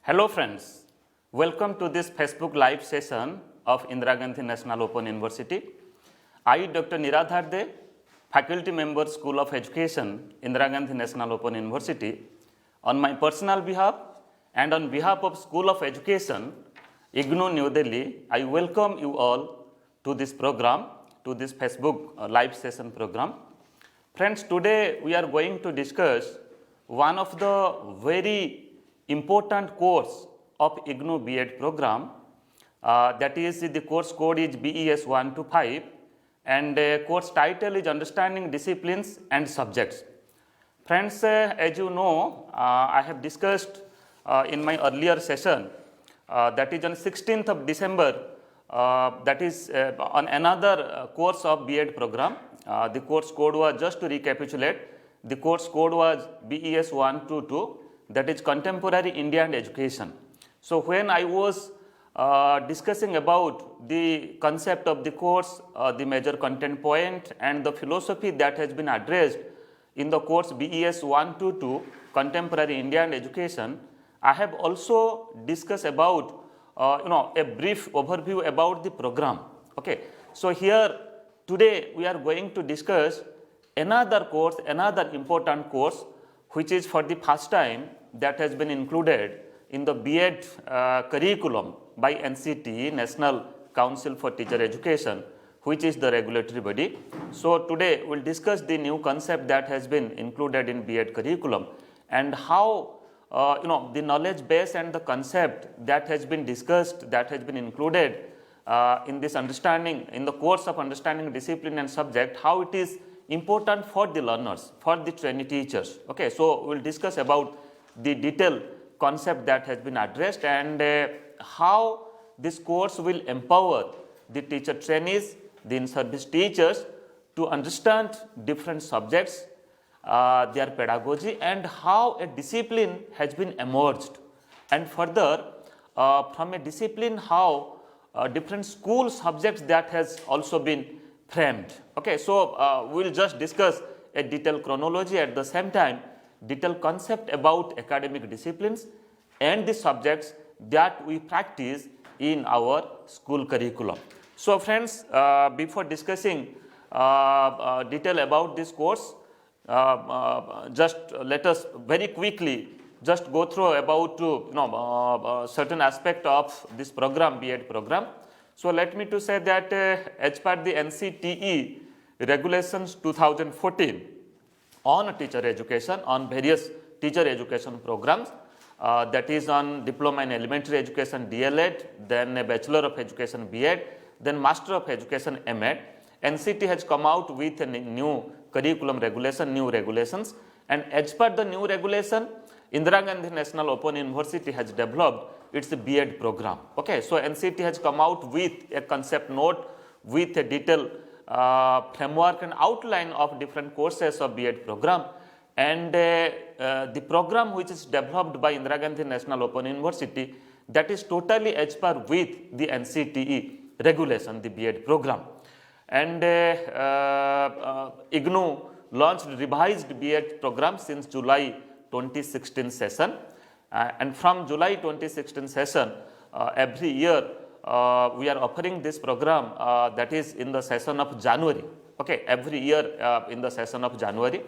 Hello friends, welcome to this Facebook live session of Indira Gandhi National Open University. I, Dr. Niradhar Dey, faculty member, School of Education, Indira Gandhi National Open University, on my personal behalf and on behalf of School of Education, IGNOU New Delhi, I welcome you all to this program, to this Facebook live session program. Friends, today we are going to discuss one of the very important course of IGNOU B.Ed program, that is the course code is BES-125 and course title is Understanding Disciplines and Subjects. Friends, as you know, I have discussed in my earlier session, that is on 16th of December, that is on another course of B.Ed program. The course code was, just to recapitulate, the course code was BES-122, that is Contemporary India and Education. So when I was discussing about the concept of the course, the major content point and the philosophy that has been addressed in the course BES-122, Contemporary India and Education, I have also discussed about a brief overview about the program. Okay. So here today we are going to discuss another course, another important course, which is for the first time that has been included in the B.Ed curriculum by NCTE, National Council for Teacher Education, which is the regulatory body. So today we will discuss the new concept that has been included in B.Ed curriculum and how the knowledge base and the concept that has been discussed, that has been included in this understanding, in the course of understanding discipline and subject, how it is important for the learners, for the trainee teachers. Okay, so we will discuss about the detailed concept that has been addressed and how this course will empower the teacher trainees, the in-service teachers to understand different subjects, their pedagogy, and how a discipline has been emerged, and further from a discipline how different school subjects that has also been framed. Okay, so we will just discuss a detailed chronology, at the same time detailed concept about academic disciplines and the subjects that we practice in our school curriculum. So friends, before discussing detail about this course, just let us very quickly just go through about certain aspect of this program, B.Ed program. So let me to say that as per the NCTE regulations 2014 on teacher education, on various teacher education programs, that is on diploma in elementary education DLED, then a bachelor of education B.Ed, then master of education M.Ed. NCT has come out with a new curriculum regulation, new regulations, and as per the new regulation, Indira Gandhi National Open University has developed its B.Ed program. Okay, so NCT has come out with a concept note with a detailed framework and outline of different courses of B.Ed program, and the program which is developed by Indira Gandhi National Open University, that is totally as per with the NCTE regulation, the B.Ed program. And IGNOU launched revised B.Ed program since July 2016 session, and from July 2016 session every year we are offering this program, that is in the session of January. Okay, every year in the session of January.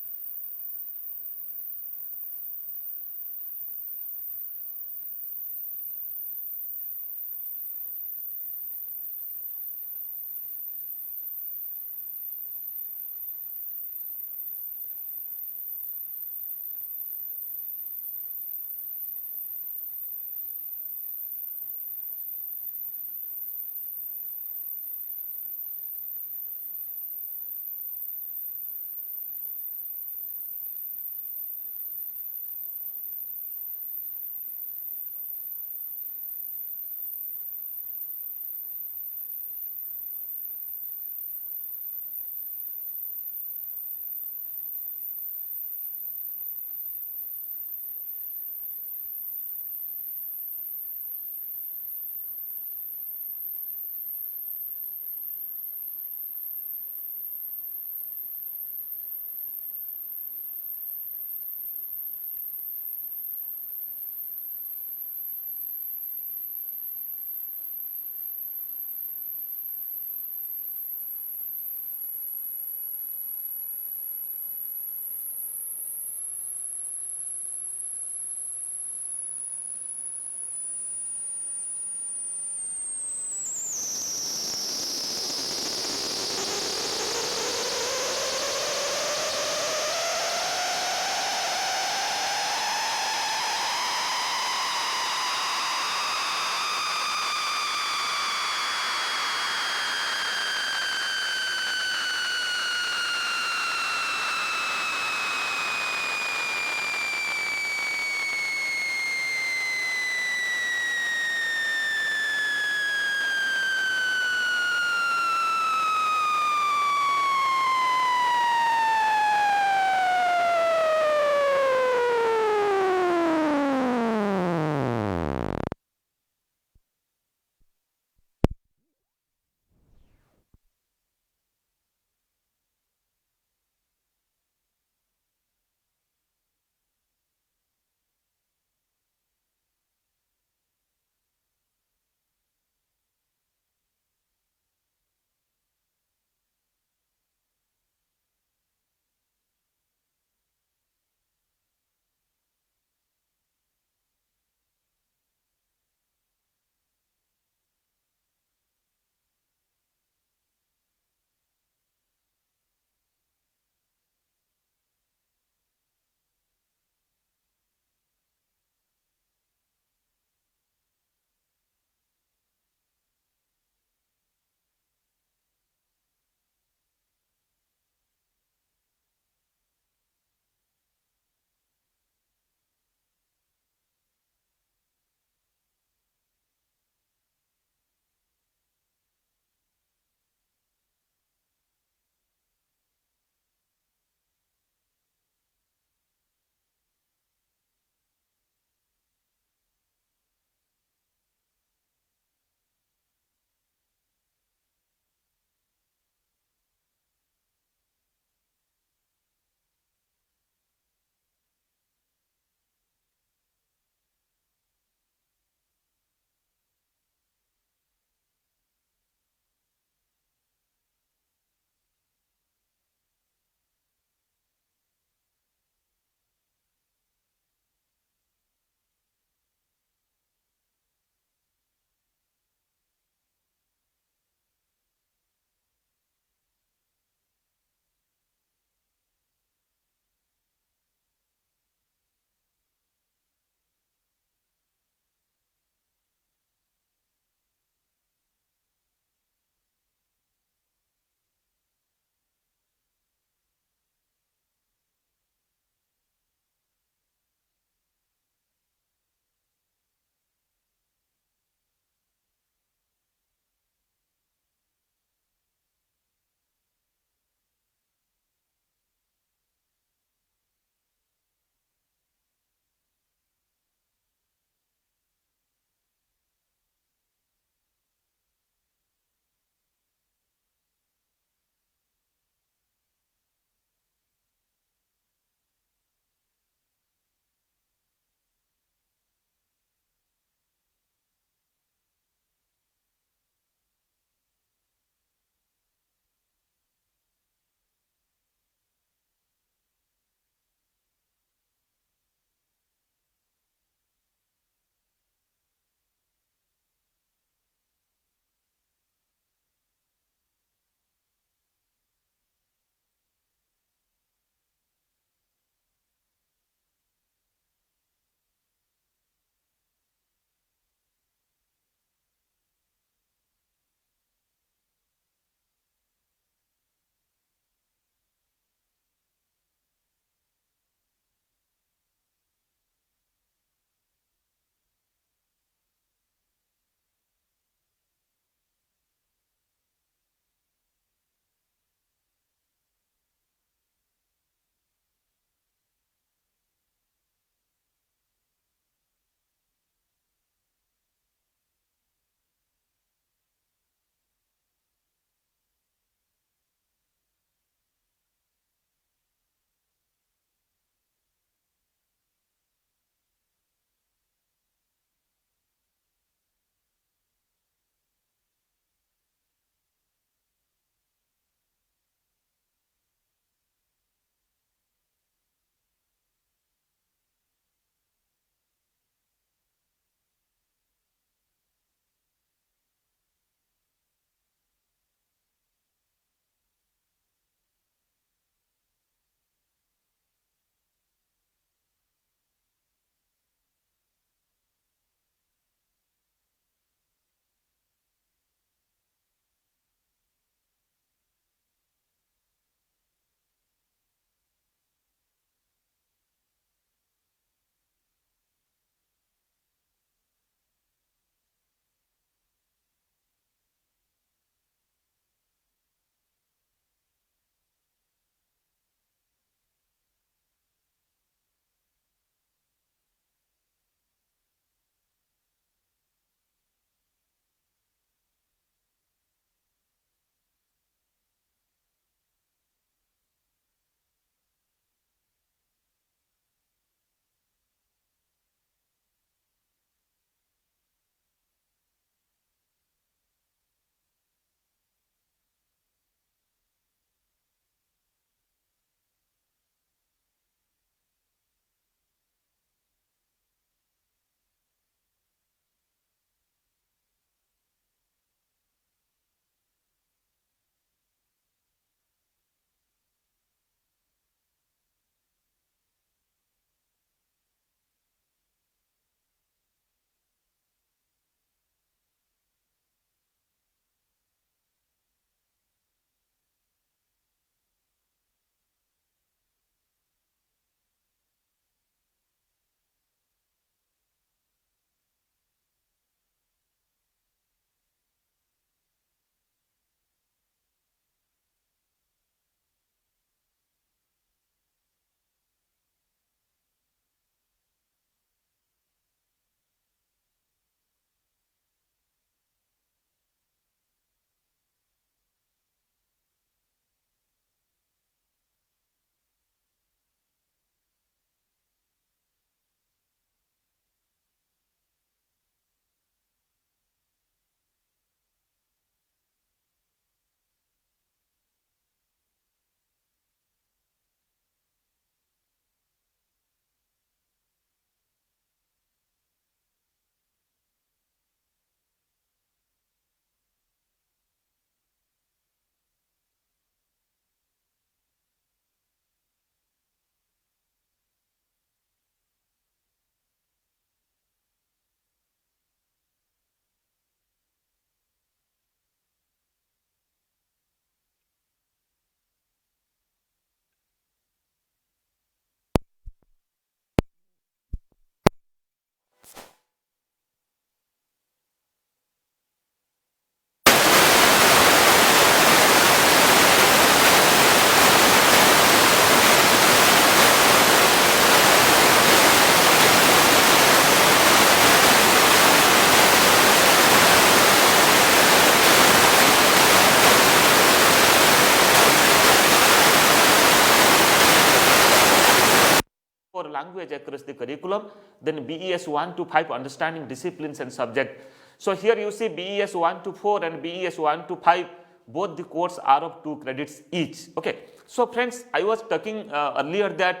language across the curriculum. Then BES-125 understanding disciplines and subject. So here you see BES-124 and BES-125, both the courses are of 2 credits each. Okay. So friends, I was talking earlier that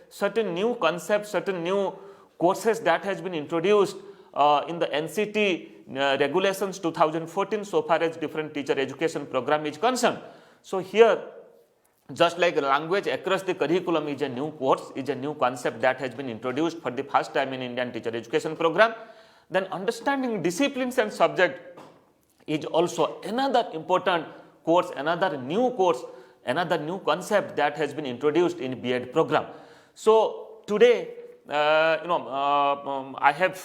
certain new concepts, certain new courses that has been introduced in the NCT regulations 2014 so far as different teacher education program is concerned. So here, just like language across the curriculum is a new course, is a new concept that has been introduced for the first time in Indian teacher education program, then understanding disciplines and subject is also another important course, another new concept that has been introduced in B.Ed program. So today, I have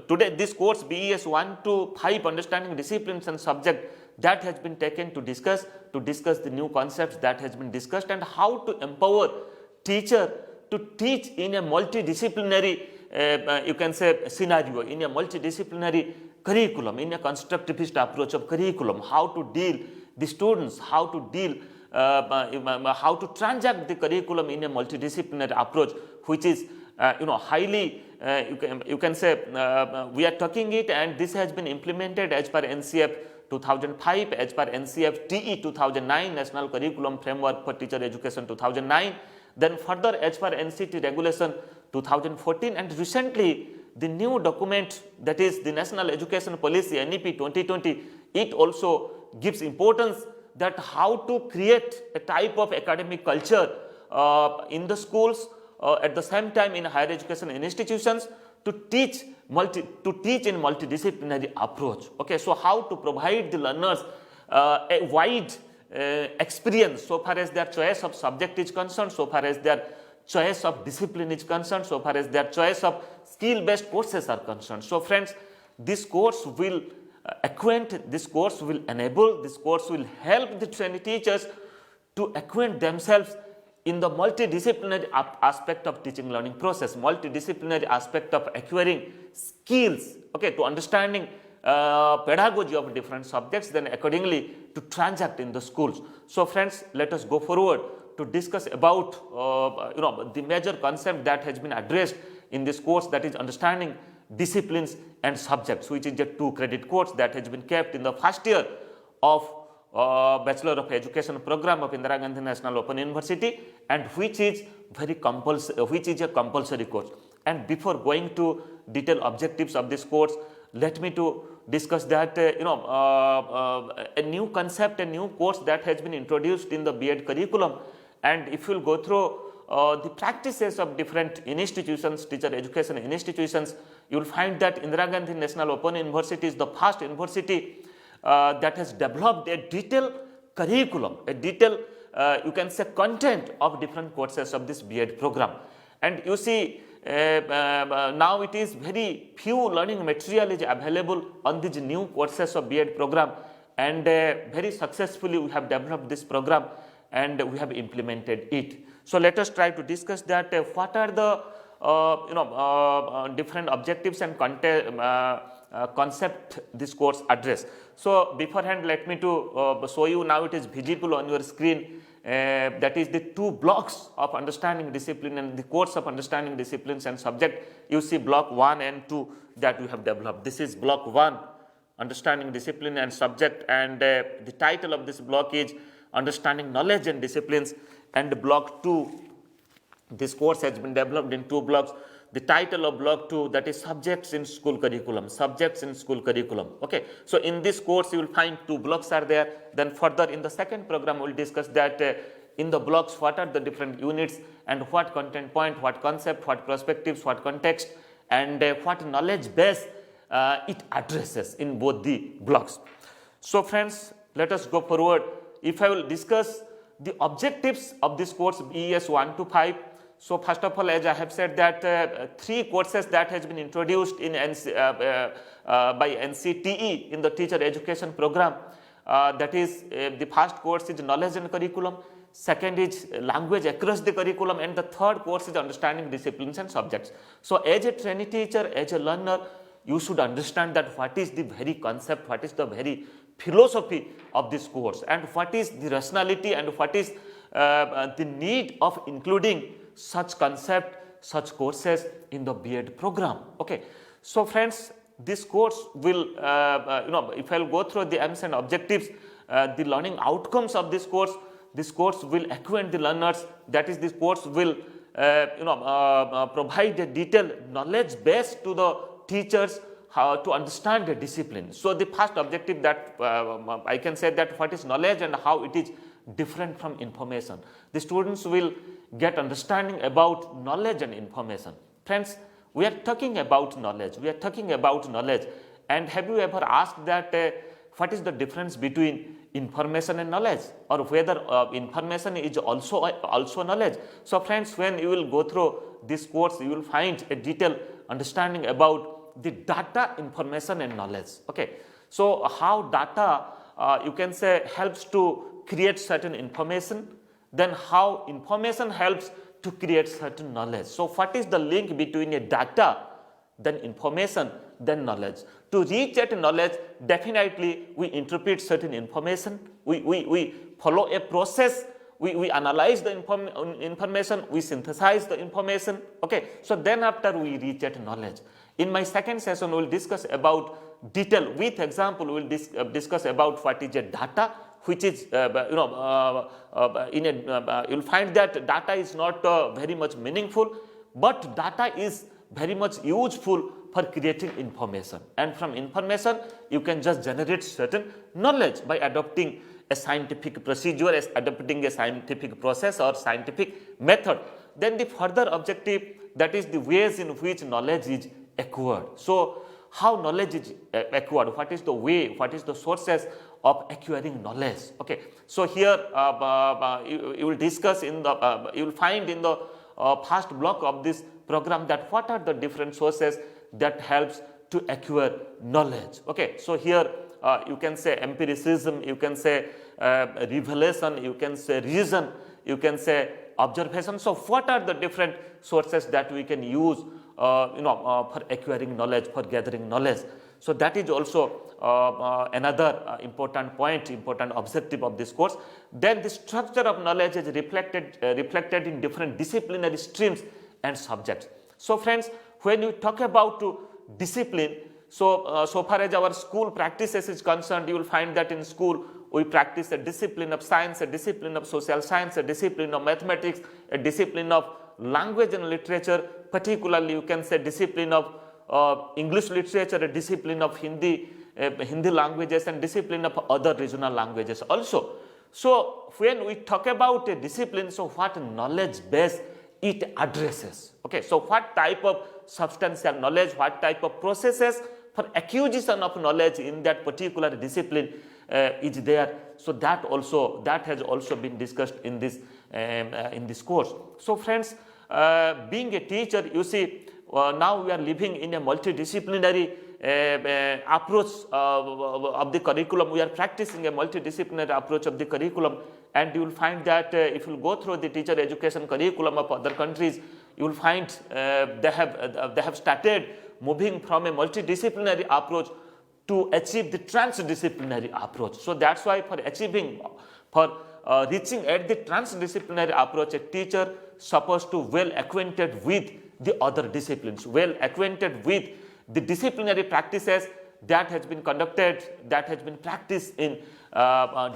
today this course BES-125 understanding disciplines and subject that has been taken to discuss the new concepts that has been discussed and how to empower teacher to teach in a multidisciplinary you can say scenario, in a multidisciplinary curriculum, in a constructivist approach of curriculum, how to deal the students, how to deal how to transact the curriculum in a multidisciplinary approach, which is highly you can say we are talking it, and this has been implemented as per NCF 2005, as per NCF TE 2009 National Curriculum Framework for Teacher Education 2009, then further as per NCT Regulation 2014, and recently the new document, that is the National Education Policy NEP 2020, it also gives importance that how to create a type of academic culture in the schools, at the same time in higher education institutions, to teach in multidisciplinary approach. Okay, so how to provide the learners a wide experience so far as their choice of subject is concerned, so far as their choice of discipline is concerned, so far as their choice of skill-based courses are concerned. So friends, this course will acquaint, this course will enable, this course will help the trainee teachers to acquaint themselves in the multidisciplinary aspect of teaching learning process, multidisciplinary aspect of acquiring skills, okay, to understanding pedagogy of different subjects, then accordingly to transact in the schools. So friends, let us go forward to discuss about the major concept that has been addressed in this course, that is understanding disciplines and subjects, which is a 2 credit course that has been kept in the first year of Bachelor of Education program of Indira Gandhi National Open University, and which is a compulsory course. And before going to detailed objectives of this course, let me to discuss that a new concept, a new course that has been introduced in the B.Ed curriculum. And if you will go through the practices of different institutions, teacher education institutions, you will find that Indira Gandhi National Open University is the first university that has developed a detailed curriculum, a detailed you can say content of different courses of this B.Ed program. And you see now it is very few learning material is available on these new courses of B.Ed program, and very successfully we have developed this program and we have implemented it. So let us try to discuss that what are the different objectives and concept this course address. So beforehand, let me to show you, now it is visible on your screen, that is the 2 blocks of understanding discipline and the course of understanding disciplines and subject. You see block 1 and 2 that we have developed. This is block 1, understanding discipline and subject, and the title of this block is understanding knowledge and disciplines. And block 2, this course has been developed in 2 blocks. The title of block 2, that is subjects in school curriculum, subjects in school curriculum. Okay, so in this course you will find 2 blocks are there. Then further in the second program we will discuss that in the blocks what are the different units and what content point, what concept, what perspectives, what context, and what knowledge base it addresses in both the blocks. So friends, let us go forward. If I will discuss the objectives of this course BES-125, so first of all, as I have said that 3 courses that has been introduced in by NCTE in the teacher education program, that is the first course is knowledge and curriculum, second is language across the curriculum, and the third course is understanding disciplines and subjects. So as a trainee teacher, as a learner, you should understand that what is the very concept, what is the very philosophy of this course, and what is the rationality and what is the need of including such concept, such courses in the B.Ed program. Okay. So friends, this course will, if I'll go through the aims and objectives, the learning outcomes of this course will acquaint the learners. That is, this course will, provide a detailed knowledge base to the teachers how to understand the discipline. So the first objective that I can say that what is knowledge and how it is different from information. The students will get understanding about knowledge and information. Friends, we are talking about knowledge. And have you ever asked that what is the difference between information and knowledge, or whether information is also knowledge? So friends, when you will go through this course, you will find a detailed understanding about the data, information and knowledge. Okay. So how data you can say helps to create certain information, then how information helps to create certain knowledge. So what is the link between a data, then information, then knowledge? To reach that knowledge, definitely we interpret certain information, we follow a process, we analyze the information, we synthesize the information. Okay. So then after we reach that knowledge. In my second session, we will discuss about detail with example. We will discuss about what is a data, which is you'll find that data is not very much meaningful, but data is very much useful for creating information, and from information you can just generate certain knowledge by adopting a scientific procedure, as adopting a scientific process or scientific method. Then the further objective, that is the ways in which knowledge is acquired. So how knowledge is acquired, what is the way, what is the sources of acquiring knowledge. Okay. So here you will discuss in the you will find in the first block of this program that what are the different sources that helps to acquire knowledge. Okay. So here you can say empiricism, you can say revelation, you can say reason, you can say observation. So what are the different sources that we can use for acquiring knowledge, for gathering knowledge? So that is also another important point, important objective of this course. Then the structure of knowledge is reflected in different disciplinary streams and subjects. So friends, when you talk about discipline, so far as our school practices is concerned, you will find that in school we practice a discipline of science, a discipline of social science, a discipline of mathematics, a discipline of language and literature, particularly you can say discipline of English literature, a discipline of Hindi languages, and discipline of other regional languages also. So when we talk about a discipline, so what knowledge base it addresses? Okay, so what type of substantial knowledge, what type of processes for acquisition of knowledge in that particular discipline is there? So that has also been discussed in this course. So friends, being a teacher, you see, now we are living in a multidisciplinary approach of the curriculum. We are practicing a multidisciplinary approach of the curriculum, and you will find that if you go through the teacher education curriculum of other countries, you will find they have started moving from a multidisciplinary approach to achieve the transdisciplinary approach. So that's why for reaching at the transdisciplinary approach, a teacher supposed to well acquainted with the other disciplines, well acquainted with the disciplinary practices that has been conducted, that has been practiced in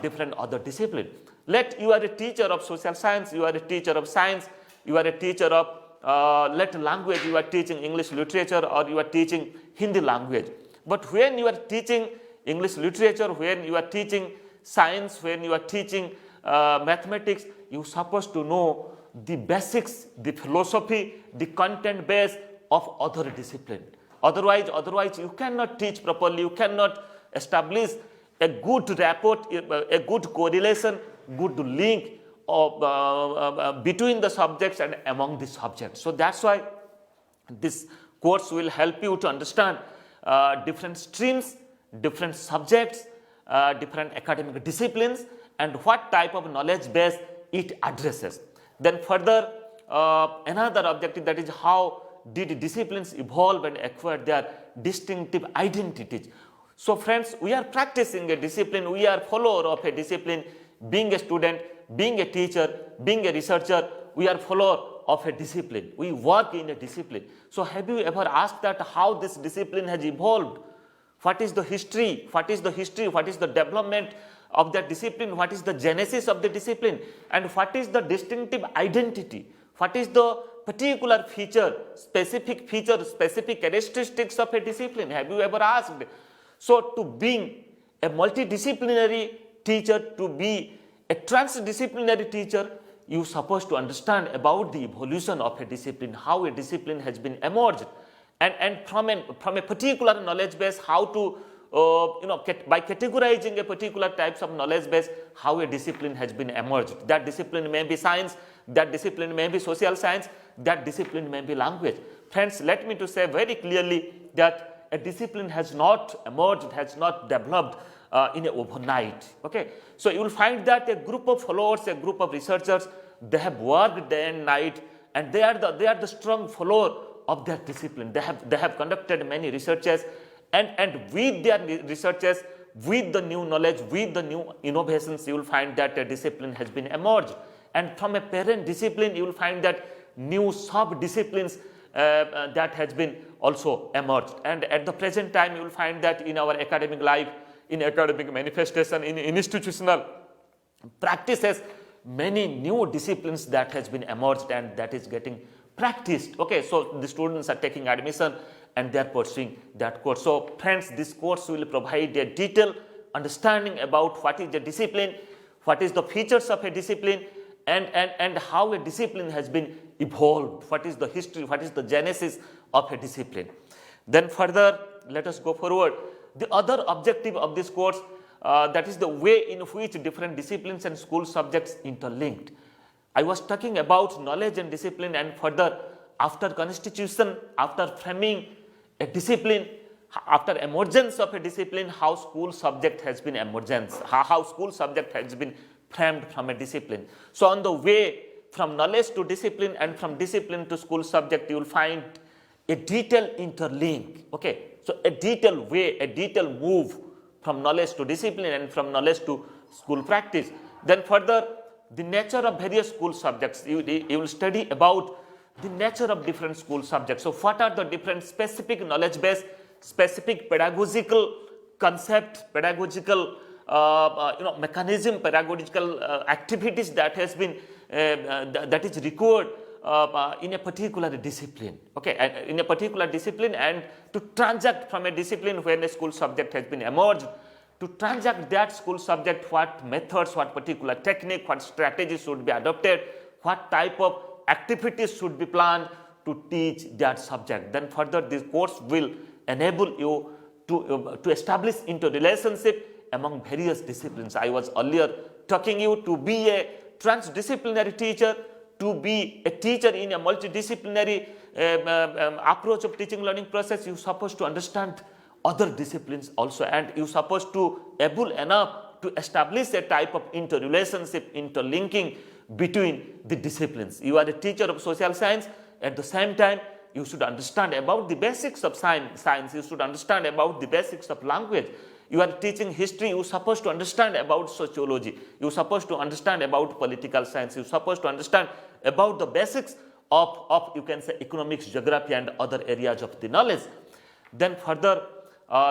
different other disciplines. Let you are a teacher of social science, you are a teacher of science, you are a teacher of language, you are teaching English literature or you are teaching Hindi language. But when you are teaching English literature, when you are teaching science, when you are teaching mathematics, you are supposed to know the basics, the philosophy, the content base of other discipline. Otherwise you cannot teach properly, you cannot establish a good rapport, a good correlation, good link of, between the subjects and among the subjects. So that's why this course will help you to understand different streams, different subjects, different academic disciplines, and what type of knowledge base it addresses. Then further, another objective, that is how did disciplines evolve and acquire their distinctive identities. So friends, we are practicing a discipline, we are follower of a discipline, being a student, being a teacher, being a researcher, we are follower of a discipline. We work in a discipline. So have you ever asked that how this discipline has evolved? What is the history? What is the history? What is the development of that discipline? What is the genesis of the discipline? And what is the distinctive identity? What is the particular feature, specific characteristics of a discipline? Have you ever asked? So to being a multidisciplinary teacher, to be a transdisciplinary teacher, you are supposed to understand about the evolution of a discipline, how a discipline has been emerged, and from a particular knowledge base, how to by categorizing a particular types of knowledge base, how a discipline has been emerged. That discipline may be science, that discipline may be social science, that discipline may be language. Friends, let me to say very clearly that a discipline has not emerged, has not developed in a overnight. Okay, so you will find that a group of followers, a group of researchers, they have worked day and night, and they are the strong follower of their discipline. They have conducted many researches, and with their researches, with the new knowledge, with the new innovations, you will find that a discipline has been emerged. And from a parent discipline, you will find that new sub-disciplines that has been also emerged. And at the present time, you will find that in our academic life, in academic manifestation, in institutional practices, many new disciplines that has been emerged and that is getting practiced. Okay, so the students are taking admission and they are pursuing that course. So friends, this course will provide a detailed understanding about what is a discipline, what is the features of a discipline, and how a discipline has been evolved, what is the history, what is the genesis of a discipline. Then further, let us go forward. The other objective of this course, that is the way in which different disciplines and school subjects interlinked. I was talking about knowledge and discipline, and further, after constitution, after framing a discipline, after emergence of a discipline, how school subject has been emergence, how school subject has been framed from a discipline. So on the way from knowledge to discipline and from discipline to school subject, you will find a detailed interlink. Okay, so a detailed way, a detailed move from knowledge to discipline and from knowledge to school practice. Then further, the nature of various school subjects. You will study about the nature of different school subjects. So what are the different specific knowledge base, specific pedagogical concept, pedagogical mechanism, pedagogical activities that has been that is required in a particular discipline. Okay, in a particular discipline, and to transact from a discipline when a school subject has been emerged, to transact that school subject, what methods, what particular technique, what strategies should be adopted, what type of activities should be planned to teach that subject. Then further, this course will enable you to establish interrelationship among various disciplines. I was earlier talking you to be a transdisciplinary teacher, to be a teacher in a multidisciplinary approach of teaching learning process. You are supposed to understand other disciplines also, and you are supposed to able enough to establish a type of interrelationship, interlinking between the disciplines. You are a teacher of social science, at the same time you should understand about the basics of science, you should understand about the basics of language. You are teaching history, you are supposed to understand about sociology, you are supposed to understand about political science, you are supposed to understand about the basics of you can say economics, geography, and other areas of the knowledge. Then further,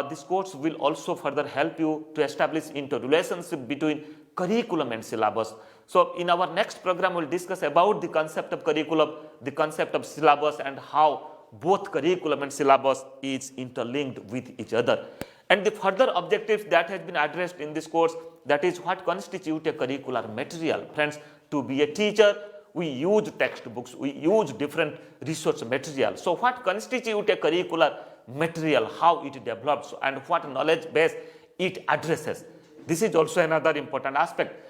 this course will also further help you to establish interrelationship between curriculum and syllabus. So in our next program, we will discuss about the concept of curriculum, the concept of syllabus, and how both curriculum and syllabus is interlinked with each other. And the further objectives that has been addressed in this course, that is what constitute a curricular material. Friends, to be a teacher, we use textbooks, we use different resource material. So what constitute a curricular material, how it develops, and what knowledge base it addresses. This is also another important aspect.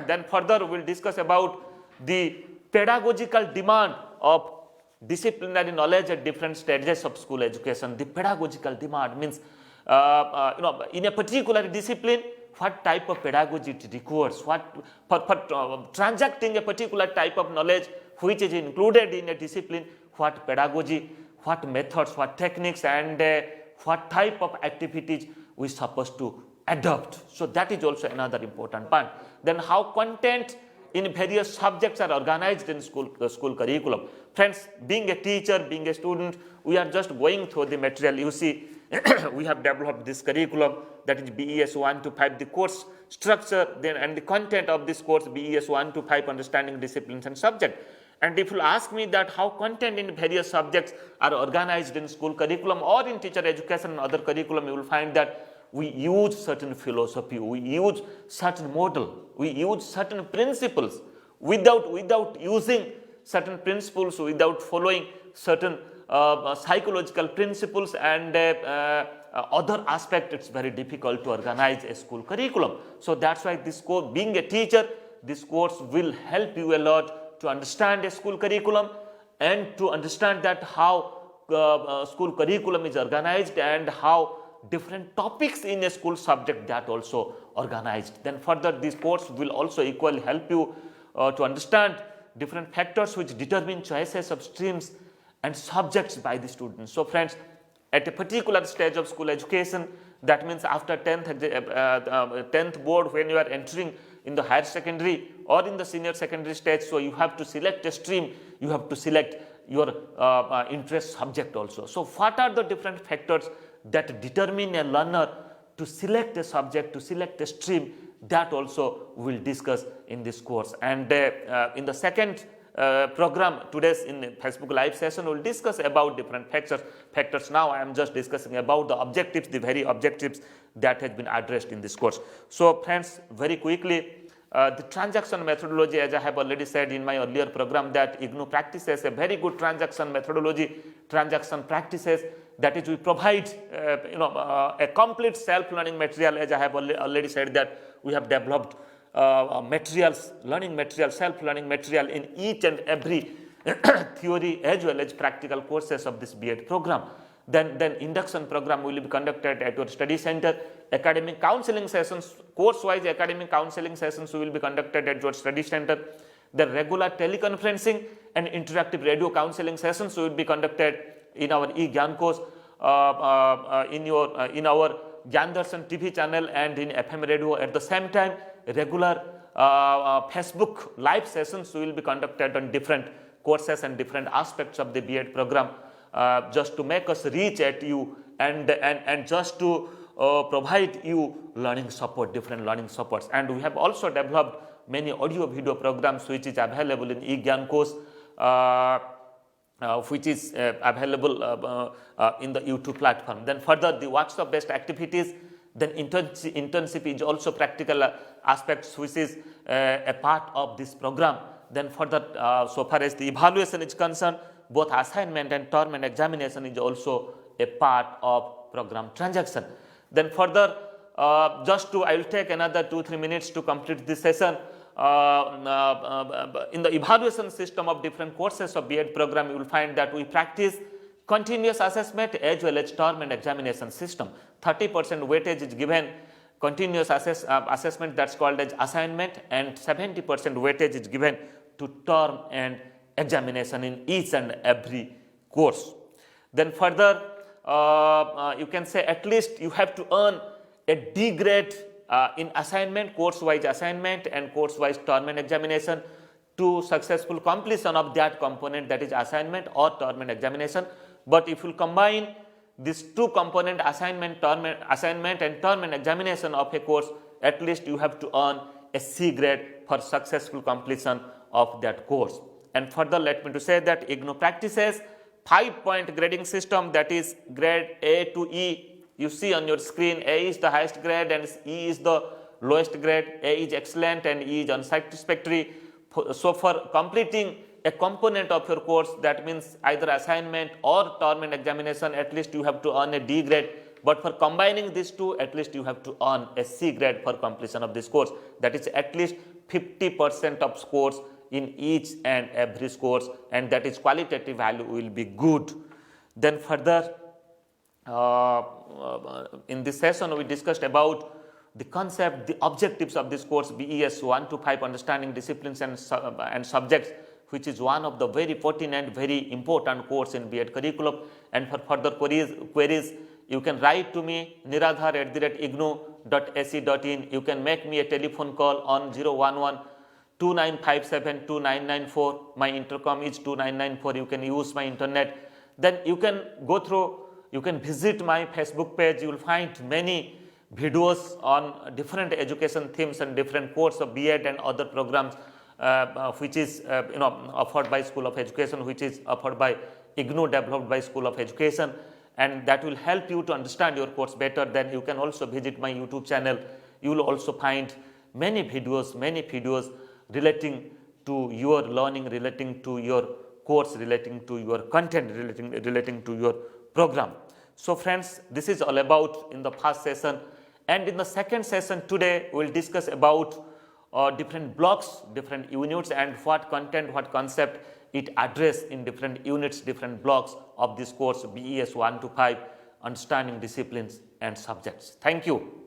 Then further, we will discuss about the pedagogical demand of disciplinary knowledge at different stages of school education. The pedagogical demand means in a particular discipline, what type of pedagogy it requires, what for transacting a particular type of knowledge which is included in a discipline, what pedagogy, what methods, what techniques, and what type of activities we are supposed to adopt. So that is also another important part. Then how content in various subjects are organized in school curriculum. Friends, being a teacher, being a student, we are just going through the material. You see, we have developed this curriculum, that is BES-125, the course structure then and the content of this course BES-125, understanding disciplines and subject. And if you ask me that how content in various subjects are organized in school curriculum or in teacher education and other curriculum, you will find that we use certain philosophy, we use certain model, we use certain principles. Without using certain principles, without following certain psychological principles and other aspect, it's very difficult to organize a school curriculum. So that's why this course, being a teacher, this course will help you a lot to understand a school curriculum and to understand that how school curriculum is organized and how different topics in a school subject that also organized. Then further, this course will also equally help you to understand different factors which determine choices of streams and subjects by the students. So friends, at a particular stage of school education, that means after 10th board, when you are entering in the higher secondary or in the senior secondary stage, so you have to select a stream, you have to select your interest subject also. So what are the different factors that determine a learner to select a subject, to select a stream, that also we'll discuss in this course. And in the second program, today's in Facebook live session, we'll discuss about different factors. Now I am just discussing about the objectives, the very objectives that has been addressed in this course. So friends, very quickly, the transaction methodology, as I have already said in my earlier program, that IGNOU practices a very good transaction methodology, transaction practices, that is we provide a complete self-learning material. As I have already said that we have developed materials, learning material, self-learning material in each and every theory as well as practical courses of this B.Ed program. Then induction program will be conducted at your study center. Academic counseling sessions, course-wise academic counseling sessions will be conducted at your study center. The regular teleconferencing and interactive radio counseling sessions will be conducted in our IGNOU course, in our Gyandarshan TV channel and in FM radio. At the same time, regular Facebook live sessions will be conducted on different courses and different aspects of the B.Ed program, just to make us reach at you and just to provide you learning support, different learning supports. And we have also developed many audio video programs which is available in IGNOU course, which is available in the YouTube platform. Then further, the workshop based activities, then internship is also practical aspects which is a part of this program. Then further, so far as the evaluation is concerned, both assignment and term and examination is also a part of program transaction. Then further, I will take another 2-3 minutes to complete this session. In the evaluation system of different courses of B.Ed program, you will find that we practice continuous assessment as well as term and examination system. 30% weightage is given continuous assessment, that's called as assignment, and 70% weightage is given to term and examination in each and every course. Then further, you can say at least you have to earn a D grade in assignment, course-wise assignment and course-wise term and examination to successful completion of that component, that is assignment or term and examination. But if you combine these two component, assignment and term and examination of a course, at least you have to earn a C grade for successful completion of that course. And further, let me to say that IGNOU practices 5-point grading system, that is grade A to E. You see on your screen, A is the highest grade and E is the lowest grade. A is excellent and E is unsatisfactory. So for completing a component of your course, that means either assignment or term and examination, at least you have to earn a D grade. But for combining these two, at least you have to earn a C grade for completion of this course. That is at least 50% of scores in each and every course, and that is qualitative value will be good. Then further, in this session we discussed about the concept, the objectives of this course BES-125, understanding disciplines and subjects, which is one of the very pertinent, very important course in B.Ed curriculum. And for further queries, you can write to me Niradhar@ignou.ac.in. You can make me a telephone call on 011 2957 2994. My intercom is 2994. You can use my internet. Then you can go through, you can visit my Facebook page. You will find many videos on different education themes and different courses of B.Ed and other programs which is offered by School of Education, which is offered by IGNOU, developed by School of Education, and that will help you to understand your course better. Then you can also visit my YouTube channel. You will also find many videos relating to your learning, relating to your course, relating to your content, relating to your program. So friends, this is all about in the first session, and in the second session today we will discuss about different blocks, different units, and what content, what concept it address in different units, different blocks of this course BES-125, Understanding Disciplines and Subjects. Thank you.